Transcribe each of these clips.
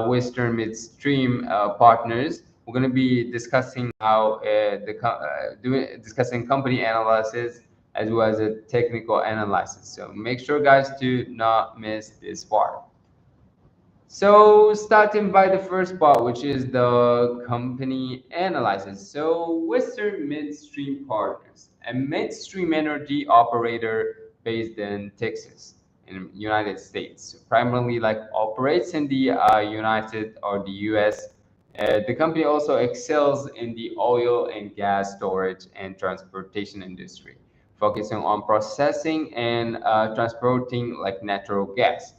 Western Midstream Partners. We're going to be discussing how discussing company analysis as well as a technical analysis. So make sure, guys, to not miss this part. So starting by the first part, which is the company analysis. So Western Midstream Partners, a midstream energy operator based in Texas, in United States, primarily like operates in the United or the U.S. The company also excels in the oil and gas storage and transportation industry, focusing on processing and transporting like natural gas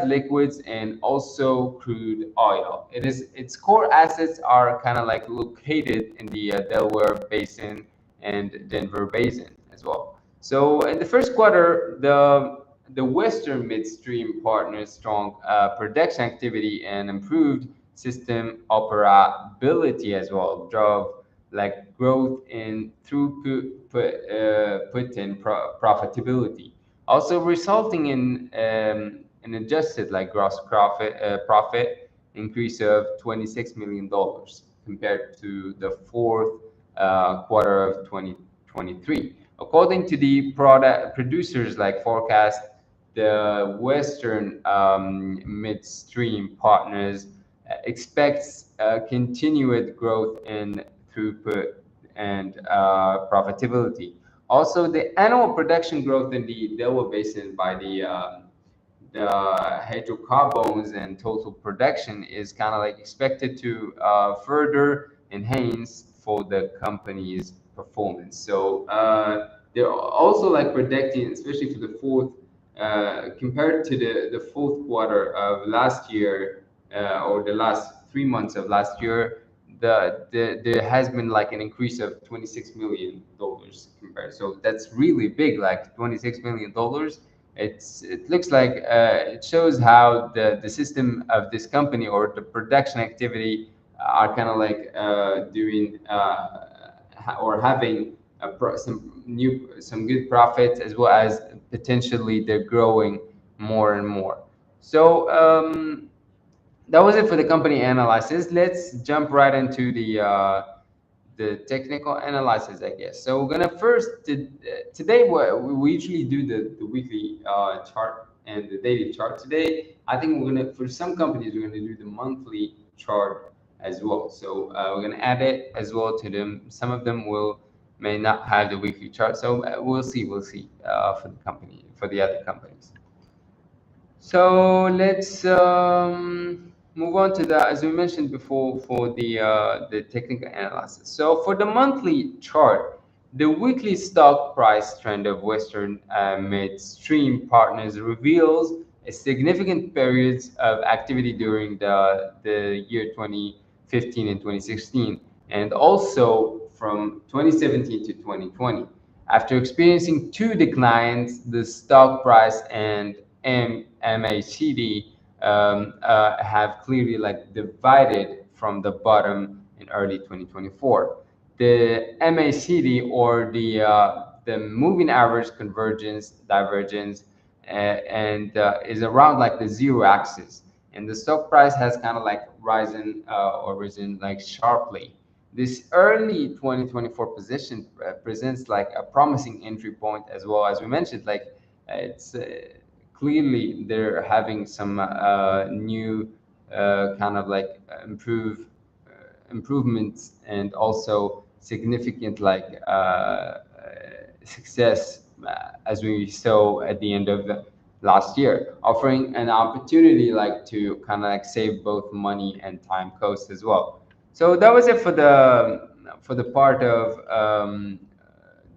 liquids, and also crude oil. Its core assets are kind of like located in the Delaware Basin and Denver Basin as well. So in the first quarter, the Western Midstream Partners' strong production activity and improved system operability as well drove like growth in throughput put in profitability, also resulting in an adjusted like gross profit increase of $26 million compared to the fourth quarter of 2023. According to the product producers like forecast, the Western Midstream Partners expects continued growth in throughput and profitability. Also, the annual production growth in the Delaware Basin by the hydrocarbons and total production is kind of like expected to further enhance for the company's performance. So they're also like predicting, especially for the fourth, compared to the fourth quarter of last year or the last 3 months of last year, there has been like an increase of $26 million compared. So that's really big, like $26 million. It looks like it shows how the system of this company or the production activity are kind of like doing or having some good profits, as well as potentially they're growing more and more. So that was it for the company analysis. Let's jump right into the technical analysis, I guess. So we're gonna today we usually do the weekly chart and the daily chart. Today, I think for some companies we're gonna do the monthly chart as well. So we're gonna add it as well to them. Some of them may not have the weekly chart, so we'll see for the other companies. So let's move on to the, as we mentioned before, for the technical analysis. So for the monthly chart, the weekly stock price trend of Western Midstream Partners reveals a significant periods of activity during the year 2015 and 2016, and also from 2017 to 2020. After experiencing two declines, the stock price and MACD have clearly like divided from the bottom in early 2024. The MACD, or the moving average convergence divergence, and is around like the zero axis, and the stock price has kind of like risen like sharply. This early 2024 position presents like a promising entry point, as well as we mentioned, like it's clearly they're having some new kind of like improvements, and also significant like success as we saw at the end of last year, offering an opportunity like to kind of like save both money and time cost as well. So that was it for the part of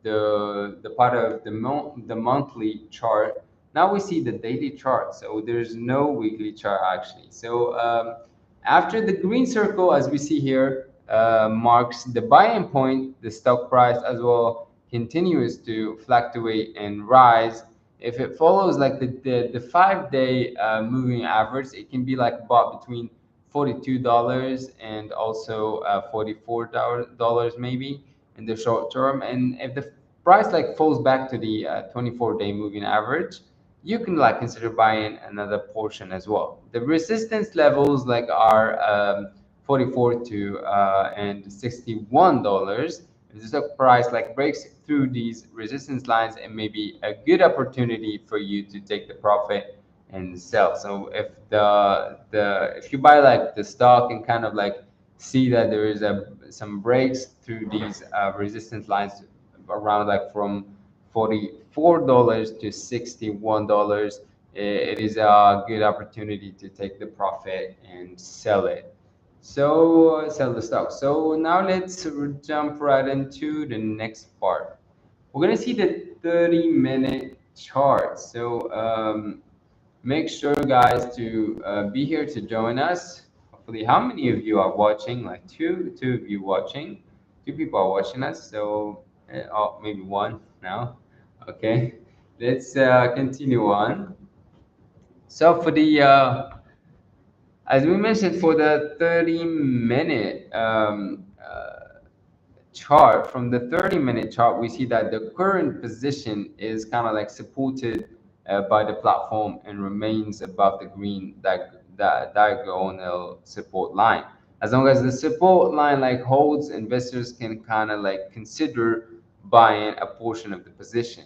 the part of the monthly chart. Now we see the daily chart. So there's no weekly chart actually. So after the green circle, as we see here, marks the buying point, the stock price as well continues to fluctuate and rise. If it follows like the 5-day moving average, it can be like bought between $42 and also $44 maybe in the short term. And if the price like falls back to the 24-day moving average, you can like consider buying another portion as well. The resistance levels like are 44 to and $61. If the stock price like breaks through these resistance lines, it may be a good opportunity for you to take the profit and sell. So if if you buy like the stock and kind of like see that there is some breaks through these resistance lines around like from $44 to $61, it is a good opportunity to take the profit and sell it. So sell the stock. So now let's jump right into the next part. We're gonna see the 30-minute chart. So make sure guys to be here to join us. Hopefully, how many of you are watching? Like two of you watching. Two people are watching us. So oh, maybe one now. Okay, let's continue on. So for the as we mentioned, for the 30-minute chart, from the 30-minute chart, we see that the current position is kind of like supported by the platform and remains above the green diagonal support line. As long as the support line like holds, investors can kind of like consider buying a portion of the position.